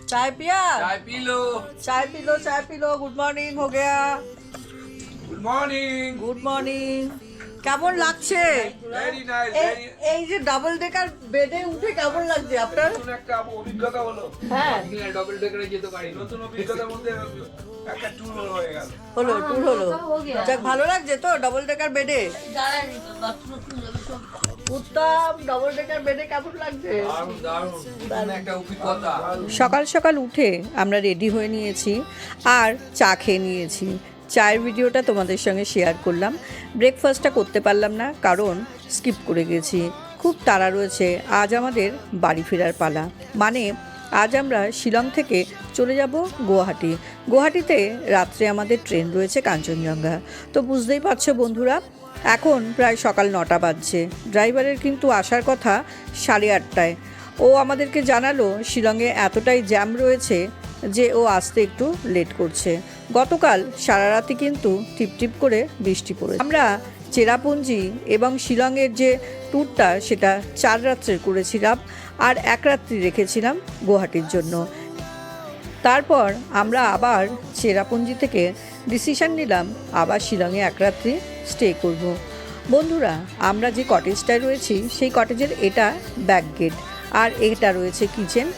चाय पिया? चाय पी लो। चाय पी लो, चाय पी लो। गुड मॉर्निंग हो गया। Good morning. Good morning. কেমন লাগছে ভেরি নাইস। এই যে ডাবল ডেকার বেডে উঠে কেমন লাগছে আপনার? নতুন একটা অভিজ্ঞতা হলো। হ্যাঁ, আপনি ডবল ডেকারে যেতে পারি, নতুন অভিজ্ঞতার মধ্যে একটা ট্যুর হয়ে গেল। হলো ট্যুর হলো। যাক, ভালো লাগছে তো ডাবল ডেকার বেডে? উত্তম, ডাবল ডেকার বেডে কেমন লাগছে? দারুণ দারুণ, নতুন একটা অভিজ্ঞতা। সকাল সকাল উঠে আমরা রেডি হয়ে নিয়েছি আর চা খেয়ে নিয়েছি। চায়ের ভিডিওটা তোমাদের সঙ্গে শেয়ার করলাম। ব্রেকফাস্টটা করতে পারলাম না, কারণ স্কিপ করে গেছি। খুব তাড়া রয়েছে, আজ আমাদের বাড়ি ফেরার পালা। মানে আজ আমরা শিলং থেকে চলে যাব গুয়াহাটি। গুয়াহাটিতে রাত্রে আমাদের ট্রেন রয়েছে কাঞ্চনজঙ্ঘা। তো বুঝতেই পারছো বন্ধুরা, এখন প্রায় সকাল 9টা বাজছে। ড্রাইভারের কিন্তু আসার কথা 8:30টায়। ও আমাদেরকে জানালো শিলংয়ে এতটাই জ্যাম রয়েছে যে ও আসতে একটু লেট করছে। গতকাল সারা রাতি কিন্তু টিপটিপ করে বৃষ্টি পড়েছে। আমরা চেরাপুঞ্জি এবং শিলংয়ের যে ট্যুরটা সেটা 4 রাত্রের করেছিলাম আর 1 রাত্রি রেখেছিলাম গুয়াহাটির জন্য। তারপর আমরা আবার চেরাপুঞ্জি থেকে ডিসিশন নিলাম আবার শিলংয়ে 1 রাত্রি স্টে করব। বন্ধুরা, আমরা যে কটেজটায় রয়েছি সেই কটেজের এটা ব্যাক গেট আর এটা রয়েছে কিচেন।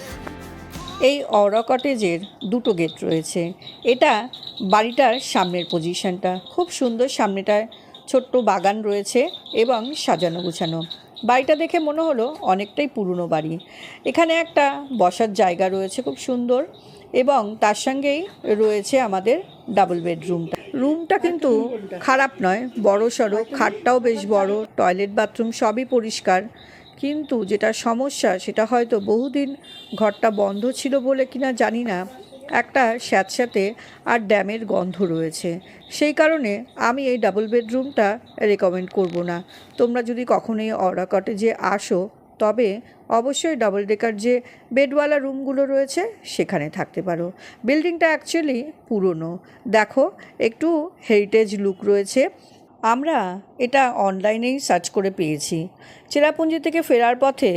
এই অরা কটেজের 2টো গেট রয়েছে। এটা বাড়িটার সামনের পজিশনটা খুব সুন্দর। সামনেটায় ছোট্ট বাগান রয়েছে এবং সাজানো গুছানো। বাড়িটা দেখে মনে হলো অনেকটাই পুরনো বাড়ি। এখানে একটা বসার জায়গা রয়েছে খুব সুন্দর এবং তার সঙ্গেই রয়েছে আমাদের ডাবল বেডরুমটা। রুমটা কিন্তু খারাপ নয়, বড় সড়ো, খাটটাও বেশ বড়, টয়লেট বাথরুম সবই পরিষ্কার। কিন্তু যেটা সমস্যা সেটা হয়তো বহুদিন ঘরটা বন্ধ ছিল বলে কিনা জানি না, একটা স্যাঁতস্যাঁতে আর ড্যামের গন্ধ রয়েছে। সেই কারণে আমি এই ডাবল বেডরুমটা রেকমেন্ড করব না। তোমরা যদি কখনো এই অরা কটেজে আসো তবে অবশ্যই ডাবল ডেকার যে বেডওয়ালা রুমগুলো রয়েছে সেখানে থাকতে পারো। বিল্ডিংটা অ্যাকচুয়ালি পুরনো, দেখো একটু হেরিটেজ লুক রয়েছে। আমরা এটা অনলাইনেই সার্চ করে পেয়েছি। চেরাপুঞ্জি থেকে ফেরার পথে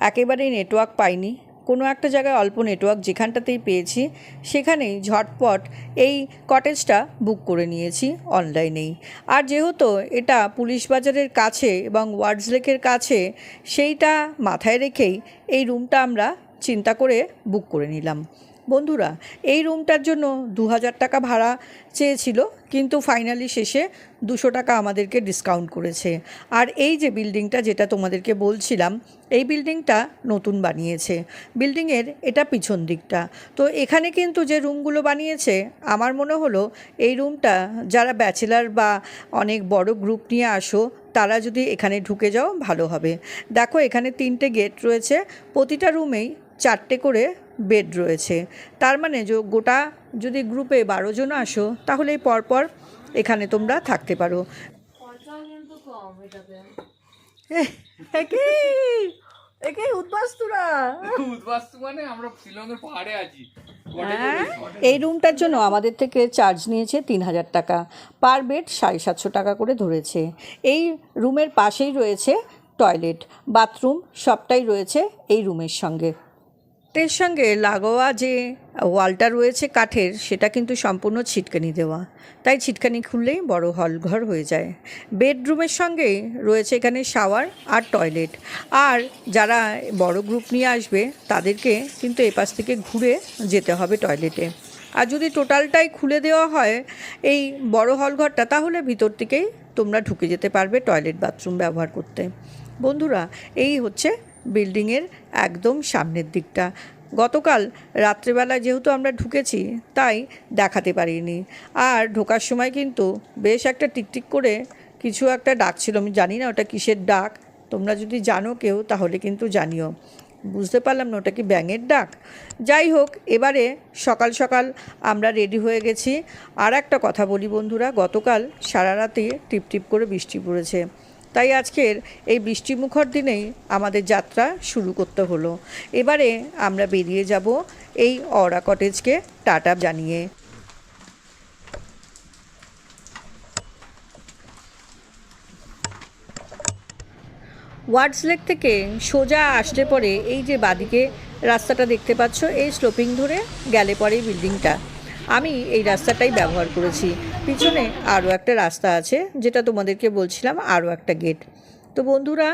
একেবারেই নেটওয়ার্ক পাইনি। কোনো একটা জায়গায় অল্প নেটওয়ার্ক যেখানটাতেই পেয়েছি সেখানেই ঝটপট এই কটেজটা বুক করে নিয়েছি অনলাইনেই। আর যেহেতু এটা পুলিশ বাজারের কাছে এবং ওয়ার্ডস লেকের কাছে, সেইটা মাথায় রেখেই এই রুমটা আমরা চিন্তা করে বুক করে নিলাম। বন্ধুরা, এই রুমটার জন্য 2000 টাকা ভাড়া চেয়েছিল, কিন্তু ফাইনালি শেষে 200 টাকা আমাদেরকে ডিসকাউন্ট করেছে। আর এই যে বিল্ডিংটা যেটা তোমাদেরকে বলছিলাম, এই বিল্ডিংটা নতুন বানিয়েছে। বিল্ডিংয়ের এটা পিছন দিকটা। তো এখানে কিন্তু যে রুমগুলো বানিয়েছে, আমার মনে হলো এই রুমটা যারা ব্যাচেলার বা অনেক বড় গ্রুপ নিয়ে আসো তারা যদি এখানে ঢুকে যাও ভালো হবে। দেখো, এখানে 3টে গেট রয়েছে, প্রতিটা রুমেই 4টে করে বেড রয়েছে। তার মানে গোটা যদি গ্রুপে 12 জন আসো তাহলে পরপর এখানে তোমরা থাকতে পারো। উদ্বাস্তু মানে আমরা শিলংয়ের পাহাড়ে আছি। এই রুমটার জন্য আমাদের থেকে চার্জ নিয়েছে 3000 টাকা, পার বেড 750 টাকা করে ধরেছে। এই রুমের পাশেই রয়েছে টয়লেট, বাথরুম সবটাই রয়েছে এই রুমের সঙ্গে। এর সঙ্গে লাগোয়া যে ওয়ালটা রয়েছে কাঠের, সেটা কিন্তু সম্পূর্ণ ছিটকানি দেওয়া, তাই ছিটকানি খুললেই বড় হল ঘর হয়ে যায়। বেডরুমের সঙ্গেই রয়েছে এখানে শাওয়ার আর টয়লেট। আর যারা বড় গ্রুপ নিয়ে আসবে তাদেরকে কিন্তু এপাশ থেকে ঘুরে যেতে হবে টয়লেটে। আর যদি টোটালটাই খুলে দেওয়া হয় এই বড় হল ঘরটা, তাহলে ভিতর থেকেই তোমরা ঢুকে যেতে পারবে টয়লেট বাথরুম ব্যবহার করতে। বন্ধুরা, এই হচ্ছে বিল্ডিংয়ের একদম সামনের দিকটা। গতকাল রাত্রেবেলা যেহেতু আমরা ঢুকেছি তাই দেখাতে পারিনি। আর ঢোকার সময় কিন্তু বেশ একটা টিকটিক করে কিছু একটা ডাকছিল, আমি জানি না ওটা কিসের ডাক। তোমরা যদি জানো কেউ তাহলে কিন্তু জানিও। বুঝতে পারলাম না ওটা কি ব্যাঙের ডাক। যাই হোক, এবারে সকাল সকাল আমরা রেডি হয়ে গেছি। আর একটা কথা বলি বন্ধুরা, গতকাল সারা রাতে টিপটিপ করে বৃষ্টি পড়েছে, তাই আজকের এই বৃষ্টিমুখর দিনেই আমাদের যাত্রা শুরু করতে হলো। এবারে আমরা বেরিয়ে যাব এই অরা কটেজকে টাটা জানিয়ে। ওয়ার্ডস লেক থেকে সোজা আসতে পরে এই যে বাদিকে রাস্তাটা দেখতে পাচ্ছ, এই স্লোপিং ধরে গেলে পরেই বিল্ডিংটা। আমি এই রাস্তাটাই ব্যবহার করেছি। পিছনে আরও একটা রাস্তা আছে, যেটা তোমাদেরকে বলছিলাম, আরও একটা গেট। তো বন্ধুরা,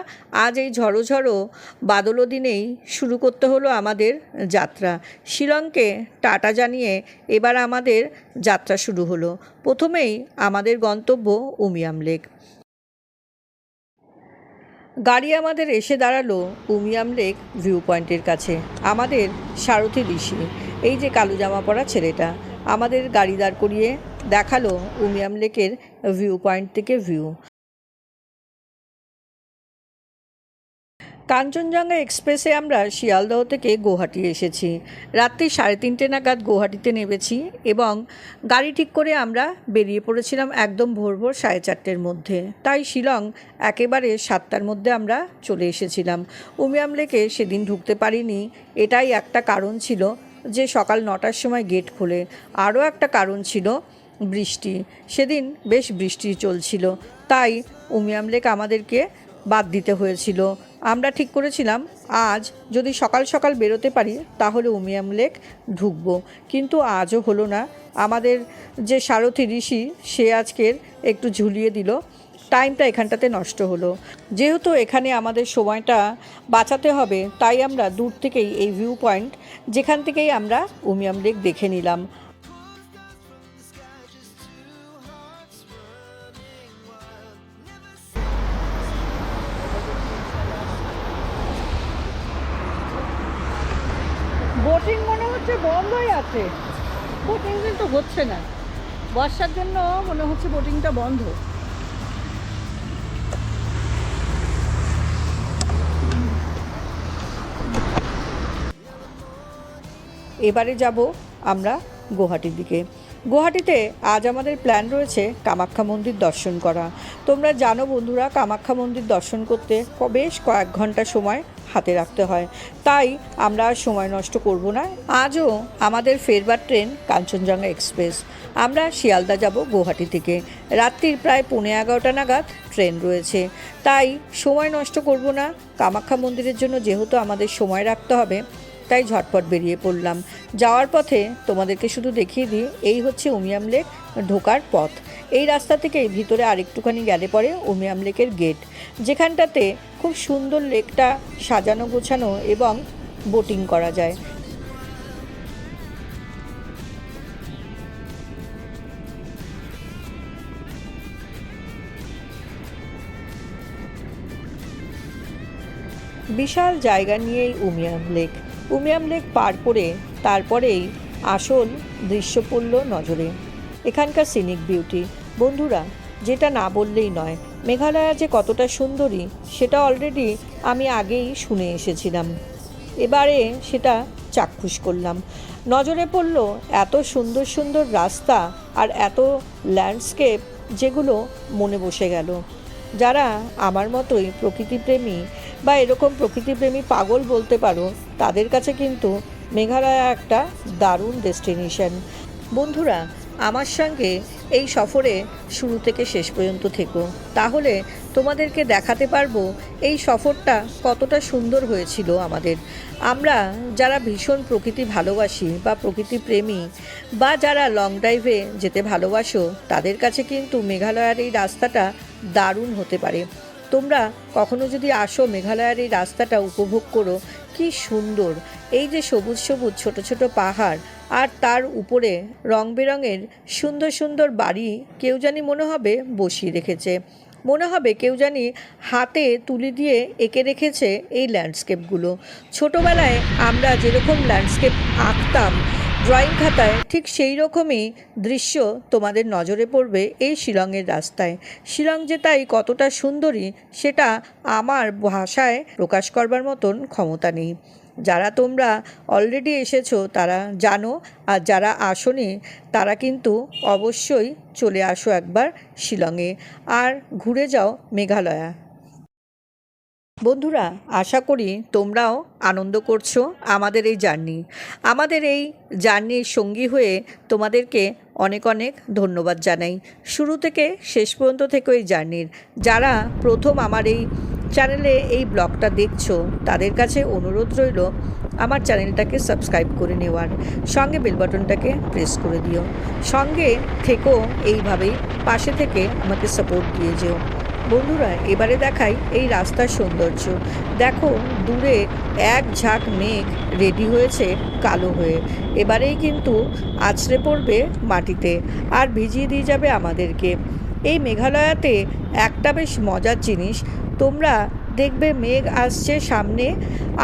আজ এই ঝড়ো ঝড়ো বাদলও দিনেই শুরু করতে হলো আমাদের যাত্রা। শিলংকে টাটা জানিয়ে এবার আমাদের যাত্রা শুরু হলো। প্রথমেই আমাদের গন্তব্য উমিয়াম লেক। গাড়ি আমাদের এসে দাঁড়ালো উমিয়াম লেক ভিউ পয়েন্টের কাছে। আমাদের সারথি ঋষি, এই যে কালো জামা পরা ছেলেটা, আমাদের গাড়ি দাঁড় করিয়ে দেখালো উমিয়াম লেকের ভিউ পয়েন্ট থেকে ভিউ। কাঞ্চনজঙ্ঘা এক্সপ্রেসে আমরা শিয়ালদহ থেকে গুয়াহাটি এসেছি। রাত্রি 3:30 নাগাদ গুয়াহাটিতে নেমেছি এবং গাড়ি ঠিক করে আমরা বেরিয়ে পড়েছিলাম একদম ভোর 4:30-র মধ্যে। তাই শিলং একেবারে 7টার মধ্যে আমরা চলে এসেছিলাম। উমিয়াম লেকে সেদিন ঢুকতে পারিনি, এটাই একটা কারণ ছিল যে সকাল 9টার সময় গেট খোলে। আরও একটা কারণ ছিল বৃষ্টি, সেদিন বেশ বৃষ্টি চলছিল, তাই উমিয়াম লেক আমাদেরকে বাদ দিতে হয়েছিল। আমরা ঠিক করেছিলাম আজ যদি সকাল সকাল বেরোতে পারি তাহলে উমিয়াম লেক ঢুকবো, কিন্তু আজও হলো না। আমাদের যে সারথি ঋষি, সে আজকের একটু ঝুলিয়ে দিল, টাইমটা এখানটাতে নষ্ট হলো। যেহেতু এখানে আমাদের সময়টা বাঁচাতে হবে, তাই আমরা দূর থেকেই এই ভিউ পয়েন্ট, যেখান থেকেই আমরা উমিয়াম লেক দেখে নিলাম। বোটিং মনে হচ্ছে বন্ধই আছে, বোটিং কিন্তু হচ্ছে না, বর্ষার জন্য মনে হচ্ছে বোটিংটা বন্ধ। এবারে যাব আমরা গুয়াহাটির দিকে। গুয়াহাটিতে আজ আমাদের প্ল্যান রয়েছে কামাখ্যা মন্দির দর্শন করা। তোমরা জানো বন্ধুরা, কামাখ্যা মন্দির দর্শন করতে বেশ কয়েক ঘন্টা সময় হাতে রাখতে হয়, তাই আমরা আর সময় নষ্ট করব না। আজও আমাদের ফেরবার ট্রেন কাঞ্চনজঙ্ঘা এক্সপ্রেস। আমরা শিয়ালদা যাব গুয়াহাটি থেকে। রাত্রির প্রায় 11:15 নাগাদ ট্রেন রয়েছে, তাই সময় নষ্ট করব না। কামাখ্যা মন্দিরের জন্য যেহেতু আমাদের সময় রাখতে হবে, তাই ঝটপট বেরিয়ে পড়লাম। যাওয়ার পথে তোমাদেরকে শুধু দেখিয়ে দিই, এই হচ্ছে উমিয়াম লেক ঢোকার পথ। এই রাস্তা থেকে ভিতরে আরেকটুখানি গেলে পরে উমিয়াম লেকের গেট, যেখানটাতে খুব সুন্দর লেকটা সাজানো গোছানো এবং বোটিং করা যায়। বিশাল জায়গা নিয়েই উমিয়াম লেক। উমিয়াম লেক পার করে তারপরেই আসল দৃশ্য পড়ল নজরে, এখানকার সিনিক বিউটি। বন্ধুরা, যেটা না বললেই নয়, মেঘালয়া যে কতটা সুন্দরী সেটা অলরেডি আমি আগেই শুনে এসেছিলাম, এবারে সেটা চাক্ষুষ করলাম। নজরে পড়ল এত সুন্দর সুন্দর রাস্তা আর এত ল্যান্ডস্কেপ, যেগুলো মনে বসে গেল। যারা আমার মতোই প্রকৃতিপ্রেমী বা এরকম প্রকৃতিপ্রেমী পাগল বলতে পারো, তাদের কাছে কিন্তু মেঘালয়া একটা দারুণ ডেস্টিনেশন। বন্ধুরা, আমার সঙ্গে এই সফরে শুরু থেকে শেষ পর্যন্ত থেকো, তাহলে তোমাদেরকে দেখাতে পারবো এই সফরটা কতটা সুন্দর হয়েছিল আমাদের। আমরা যারা ভীষণ প্রকৃতি ভালোবাসি বা প্রকৃতি প্রেমী বা যারা লং ড্রাইভে যেতে ভালোবাসো, তাদের কাছে কিন্তু মেঘালয়ার এই রাস্তাটা দারুণ হতে পারে। তোমরা কখনো যদি আসো, মেঘালয়ার এই রাস্তাটা উপভোগ করো। কি সুন্দর এই যে সবুজ সবুজ ছোট ছোট পাহাড়, আর তার উপরে রং বেরঙের সুন্দর সুন্দর বাড়ি, কেউ জানি মনে হবে বসিয়ে রেখেছে, মনে হবে কেউ জানি হাতে তুলি দিয়ে এঁকে রেখেছে এই ল্যান্ডস্কেপগুলো। ছোটোবেলায় আমরা যেরকম ল্যান্ডস্কেপ আঁকতাম ড্রয়িং খাতায়, ঠিক সেই রকমই দৃশ্য তোমাদের নজরে পড়বে এই শিলংয়ের রাস্তায়। শিলং যে তাই কতটা সুন্দরী সেটা আমার ভাষায় প্রকাশ করবার মতন ক্ষমতা নেই। যারা তোমরা অলরেডি এসেছো তারা জানো, আর যারা আসোনি তারা কিন্তু অবশ্যই চলে আসো একবার শিলংয়ে আর ঘুরে যাও মেঘালয়া। বন্ধুরা, আশা করি তোমরাও আনন্দ করছো আমাদের এই জার্নি। আমাদের এই জার্নির সঙ্গী হয়ে তোমাদেরকে অনেক অনেক ধন্যবাদ জানাই। শুরু থেকে শেষ পর্যন্ত থেকে এই জার্নির যারা প্রথম আমার এই চ্যানেলে এই ব্লগটা দেখছো, তাদের কাছে অনুরোধ রইল আমার চ্যানেলটাকে সাবস্ক্রাইব করে নেওয়ার সঙ্গে বেল বাটনটাকে প্রেস করে দিও। সঙ্গে থেকেও এইভাবেই পাশে থেকে আমাকে সাপোর্ট দিয়ে যেও। বন্ধুরা, এবারে দেখাই এই রাস্তার সৌন্দর্য। দেখো, দূরে এক ঝাঁক মেঘ রেডি হয়েছে কালো হয়ে, এবারেই কিন্তু আছড়ে পড়বে মাটিতে আর ভিজিয়ে দিয়ে যাবে আমাদেরকে। এই মেঘালয়াতে একটা বেশ মজার জিনিস, তোমরা দেখবে মেঘ আসছে সামনে,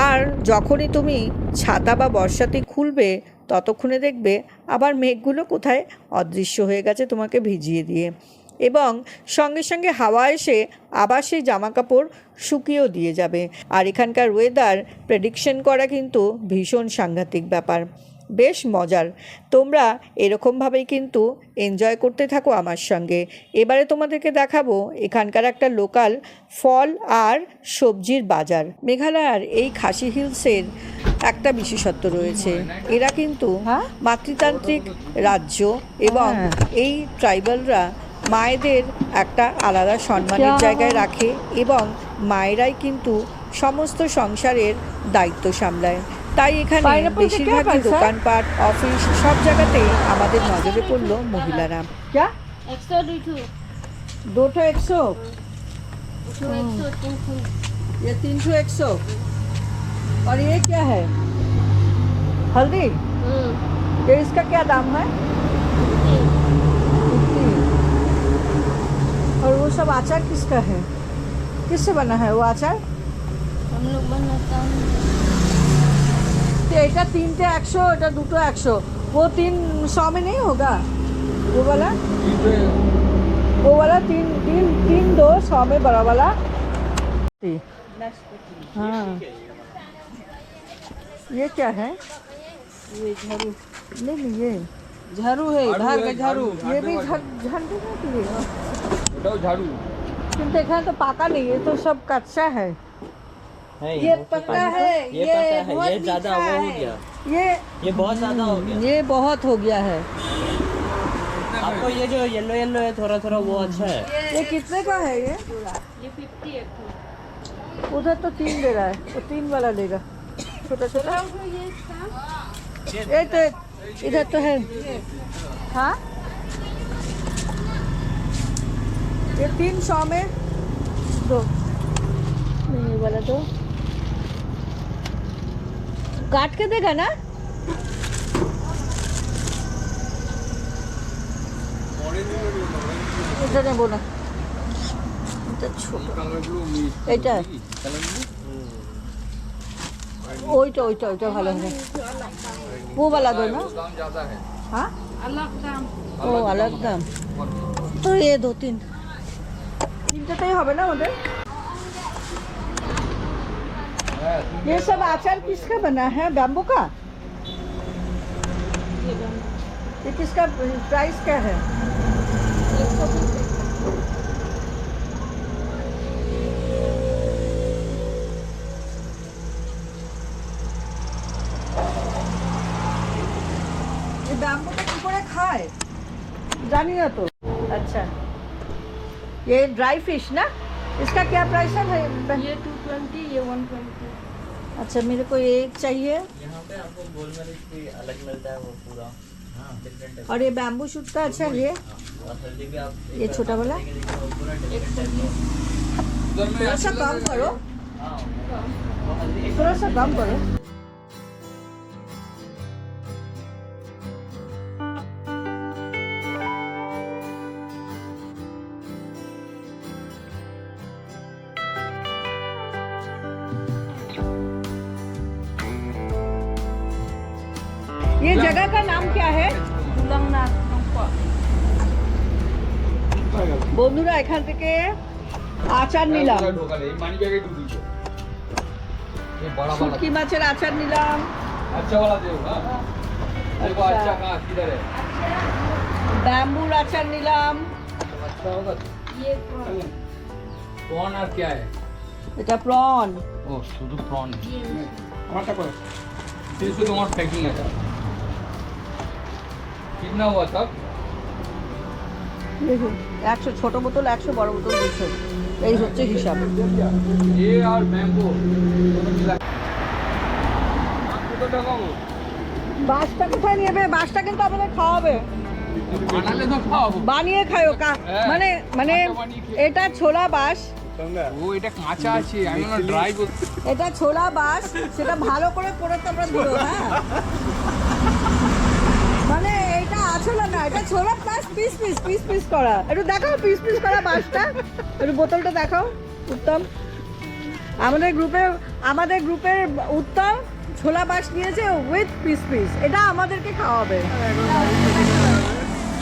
আর যখনই তুমি ছাতা বা বর্ষাতি খুলবে ততক্ষণে দেখবে আবার মেঘগুলো কোথায় অদৃশ্য হয়ে গেছে তোমাকে ভিজিয়ে দিয়ে, এবং সঙ্গে সঙ্গে হাওয়া এসে আবার সেই জামাকাপড় শুকিয়েও দিয়ে যাবে। আর এখানকার ওয়েদার প্রেডিকশন করা কিন্তু ভীষণ সাংঘাতিক ব্যাপার, বেশ মজার। তোমরা এরকমভাবেই কিন্তু এনজয় করতে থাকো আমার সঙ্গে। এবারে তোমাদেরকে দেখাবো এখানকার একটা লোকাল ফল আর সবজির বাজার। মেঘালয়ার এই খাসি হিলসের একটা বিশেষত্ব রয়েছে, এরা কিন্তু মাতৃতান্ত্রিক রাজ্য, এবং এই ট্রাইবালরা মায়েদের একটা আলাদা সম্মানের জায়গায় রাখে, এবং মায়েরাই কিন্তু সমস্ত সংসারের দায়িত্ব সামলায়। তাই এখানে বেশিরভাগই দোকানপাট, অফিস সব জায়গাতেই আমাদের নজরে পড়লো মহিলারা। क्या 100 200 100 300 ये 300 100 और ये क्या है हल्दी, ये इसका क्या दाम है? 50। और वो सब अचार किसका है, किससे बना है वो अचार? हम लोग बनाता है। तो এটা 3টে 100, এটা 2টো 100, वो 300 में नहीं होगा? वो वाला 3 2 100 में बड़ा वाला। हाँ, ये क्या है? ये झाड़ू, नहीं ये झाड़ू है, इधर का झाड़ू। ये भी झंडू नहीं दिए, ওটাও ঝাড়ু। কিন্তু এখানে তো পাকা नहीं, ये तो सब कच्चा है। ये पक्का है, ये बहुत ये ज्यादा मीठा वो हो है। गया, ये बहुत ज्यादा हो गया। ये बहुत हो गया है। आपको ये जो येलो येलो है थोड़ा थोड़ा वो अच्छा है। ये कितने का है ये? ये 50 है। उधर तो 3 दे रहा है, वो 3 वाला लेगा, छोटा छोटा। ये इसका ये तो इधर तो है। हाँ, ये 300 में दो, नहीं ये वाला दो, काट के देगा ना? এটা নেবো না, এটা ছোট, কালারগুলো মিক্স। এটা ওইটা ওইটা ওইটা ভালো হবে, वो वाला दो ना। দাম ज्यादा है। हाँ, अलग दाम। ও अलग दाम, তো ये 2-3 তিনটাতেই হবে না ওদের। ये सब अचार किसका बना है, बैम्बू का? ये किसका प्राइस क्या है? ये बैम्बू का की করে খায় জানি না তো। अच्छा, ये ड्राई फिश ना, इसका क्या प्राइस है भाई? ये 220, ये 120। अच्छा, मेरे को एक चाहिए। यहाँ पे आपको गोल मरीच भी अलग मिलता है वो पूरा डिफरेंट है। और ये बैम्बू शूट का अच्छा ये और हल्दी भी आप ये छोटा वाला वो पूरा डिफरेंट है। उधर में थोड़ा सा कम करो, हाँ वो हल्दी थोड़ा सा कम करो। ये जगह का नाम क्या है? তুলংনাথ। বন্ধুরা, এখান থেকে আচার নিলাম, ঢোকালে এই মানি ব্যাগে ঢুক দিছো। ये बड़ा वाला শুটকি মাছের আচার নিলাম, अच्छा वाला दे हां। देखो अच्छा। अच्छा कहां किधर है? ব্যাম্বুর আচার নিলাম, अच्छा होगा। ये कौन और क्या है? এটা প্রন। ओ শুধু প্রন। ये আমারটা করো। 300 তোমার প্যাকিং আছে। कितना हुआ तब? 100 ছোট বোতল, 100 বড় বোতল 200, এই হচ্ছে হিসাব। ये और मैंगो दोनों मिला। বোতলটা খাবো। বাসটা কোথায় নেবে? বাসটা কিন্তু আমাদের খাওয়াবে, বানালে তো খাওয়াবো। বানিয়ে খাও। হ্যাঁ। মানে মানে কাঁচা বানিয়ে খেয়ে। এটা ছোলা বাস, ও এটা কাঁচা আছে, আমি না ড্রাই করতে। এটা ছোলা বাস, সেটা ভালো করে তোমরা ধরো। হ্যাঁ, মানে এটা আসলে না, এটা ছোলা plus piece piece piece piece করা। একটু দেখাও পিস পিস করা বাসটা, একটু বোতলটা দেখাও। উত্তম, আমাদের গ্রুপের উত্তম ছোলা বাস নিয়েছে উইথ পিস পিস। এটা আমাদেরকে খাওয়াবে।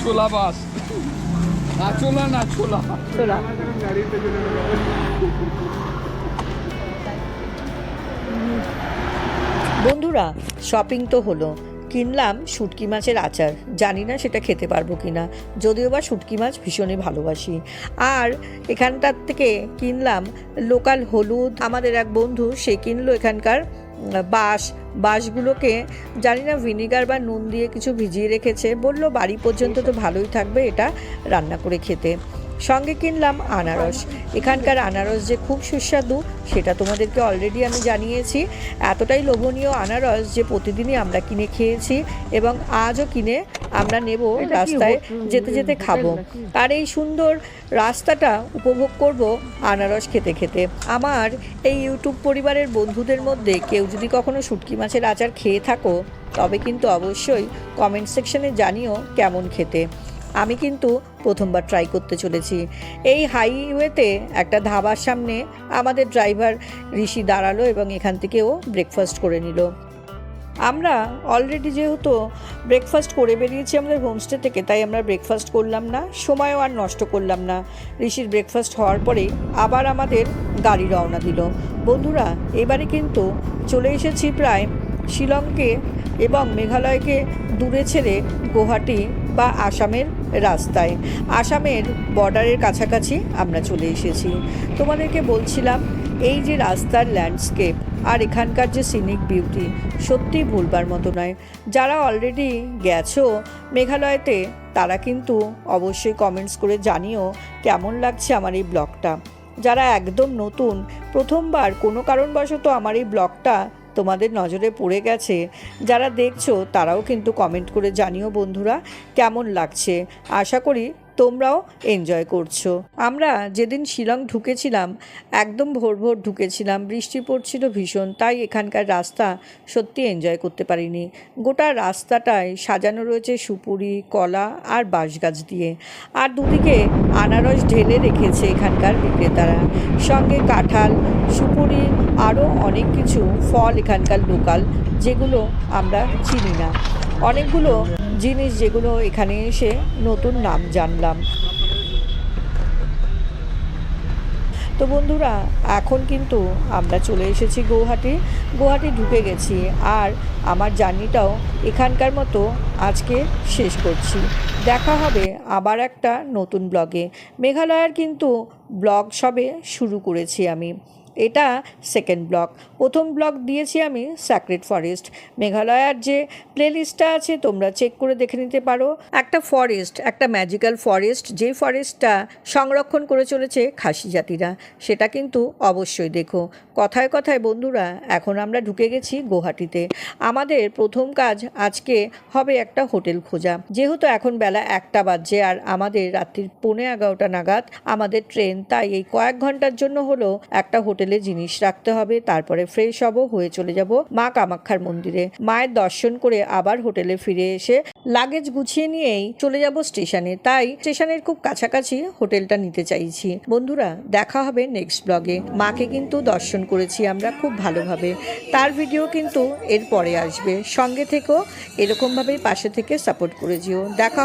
ছোলা বাস না, ছোলা না, ছোলা ছোলা। বন্ধুরা, শপিং তো হলো, কিনলাম শুটকি মাছের আচার। জানি না সেটা খেতে পারবো কিনা, যদিও বা শুটকি মাছ ভীষণই ভালোবাসি। আর এখানটার থেকে কিনলাম লোকাল হলুদ। আমাদের এক বন্ধু সে কিনলো এখানকার বাঁশগুলোকে জানি না ভিনিগার বা নুন দিয়ে কিছু ভিজিয়ে রেখেছে, বলল বাড়ি পর্যন্ত তো ভালোই থাকবে এটা রান্না করে খেতে। সঙ্গে কিনলাম আনারস। এখানকার আনারস যে খুব সুস্বাদু সেটা তোমাদেরকে অলরেডি আমি জানিয়েছি। এতটাই লোভনীয় আনারস যে প্রতিদিনই আমরা কিনে খেয়েছি এবং আজও কিনে আমরা নেব, রাস্তায় যেতে যেতে খাবো। আর এই সুন্দর রাস্তাটা উপভোগ করব আনারস খেতে খেতে। আমার এই ইউটিউব পরিবারের বন্ধুদের মধ্যে কেউ যদি কখনো শুটকি মাছের আচার খেয়ে থাকো তবে কিন্তু অবশ্যই কমেন্ট সেকশনে জানিও কেমন খেতে। আমি কিন্তু প্রথমবার ট্রাই করতে চলেছি। এই হাইওয়েতে একটা ধাবার সামনে আমাদের ড্রাইভার ঋষি দাঁড়ালো এবং এখান থেকেও ব্রেকফাস্ট করে নিল। আমরা অলরেডি যেহেতু ব্রেকফাস্ট করে বেরিয়েছি আমাদের হোমস্টে থেকে, তাই আমরা ব্রেকফাস্ট করলাম না, সময়ও আর নষ্ট করলাম না। ঋষির ব্রেকফাস্ট হওয়ার পরে আবার আমাদের গাড়ি রওনা দিল। বন্ধুরা, এবারে কিন্তু চলে এসেছি প্রায় শিলংকে এবং মেঘালয়কে দূরে ছেড়ে গুয়াহাটি বা আসামের রাস্তায়, আসামের বর্ডারের কাছাকাছি আমরা চলে এসেছি। তোমাদেরকে বলছিলাম এই যে রাস্তার ল্যান্ডস্কেপ আর এখানকার যে সিনিক বিউটি সত্যিই ভুলবার মতো নয়। যারা অলরেডি গেছো মেঘালয়তে তারা কিন্তু অবশ্যই কমেন্টস করে জানিও কেমন লাগছে আমার এই ব্লগটা। যারা একদম নতুন, প্রথমবার কোনো কারণবশত আমার এই ব্লগটা তোমাদের নজরে পড়ে গেছে, যারা দেখছো তারাও কিন্তু কমেন্ট করে জানিও বন্ধুরা কেমন লাগছে। আশা করি তোমরাও এনজয় করছো। আমরা যেদিন শিলং ঢুকেছিলাম একদম ভোর ভোর ঢুকেছিলাম, বৃষ্টি পড়ছিল ভীষণ, তাই এখানকার রাস্তা সত্যি এনজয় করতে পারিনি। গোটা রাস্তাটায় সাজানো রয়েছে সুপুরি, কলা আর বাঁশ গাছ দিয়ে, আর দুদিকে আনারস ঢেলে রেখেছে এখানকার বিক্রেতারা, সঙ্গে কাঁঠাল, সুপুরি, আরও অনেক কিছু ফল এখানকার লোকাল, যেগুলো আমরা চিনি না। অনেকগুলো জিনিস যেগুলো এখানে এসে নতুন নাম জানলাম। তো বন্ধুরা, এখন কিন্তু আমরা চলে এসেছি গুয়াহাটি ঢুকে গেছি, আর আমার জার্নিটাও এখানকার মতো আজকে শেষ করছি। দেখা হবে আবার একটা নতুন ব্লগে। মেঘালয়ের কিন্তু ব্লগ সবে শুরু করেছি আমি, এটা সেকেন্ড ব্লগ। প্রথম ব্লগ দিয়েছি আমি স্যাক্রেড ফরেস্ট। মেঘালয়ার যে প্লেলিস্টটা আছে তোমরা চেক করে দেখে নিতে পারো। একটা ফরেস্ট, একটা ম্যাজিক্যাল ফরেস্ট, যে ফরেস্টটা সংরক্ষণ করে চলেছে খাসি জাতিরা, সেটা কিন্তু অবশ্যই দেখো। কথায় কথায় বন্ধুরা, এখন আমরা ঢুকে গেছি গুয়াহাটিতে। আমাদের প্রথম কাজ আজকে হবে একটা হোটেল খোঁজা, যেহেতু এখন বেলা 1টা বাজছে আর আমাদের রাত্রির 11:15 নাগাদ আমাদের ট্রেন, তাই এই কয়েক ঘন্টার জন্য হলো একটা হোটেলে জিনিস রাখতে হবে। তারপরে ফ্রেশ হবো, হয়ে চলে যাব মা কামাখ্যার মন্দিরে, মায়ের দর্শন করে আবার হোটেলে ফিরে এসে লাগেজ গুছিয়ে নিয়েই চলে যাব স্টেশনে। তাই স্টেশনের খুব কাছাকাছি হোটেলটা নিতে চাইছি। বন্ধুরা, দেখা হবে নেক্সট ব্লগে। মাকে কিন্তু দর্শন করেছি আমরা খুব ভালোভাবে, তার ভিডিও কিন্তু এর পরে আসবে। সঙ্গে থেকেও এরকমভাবেই পাশে থেকে সাপোর্ট করে যেও। দেখা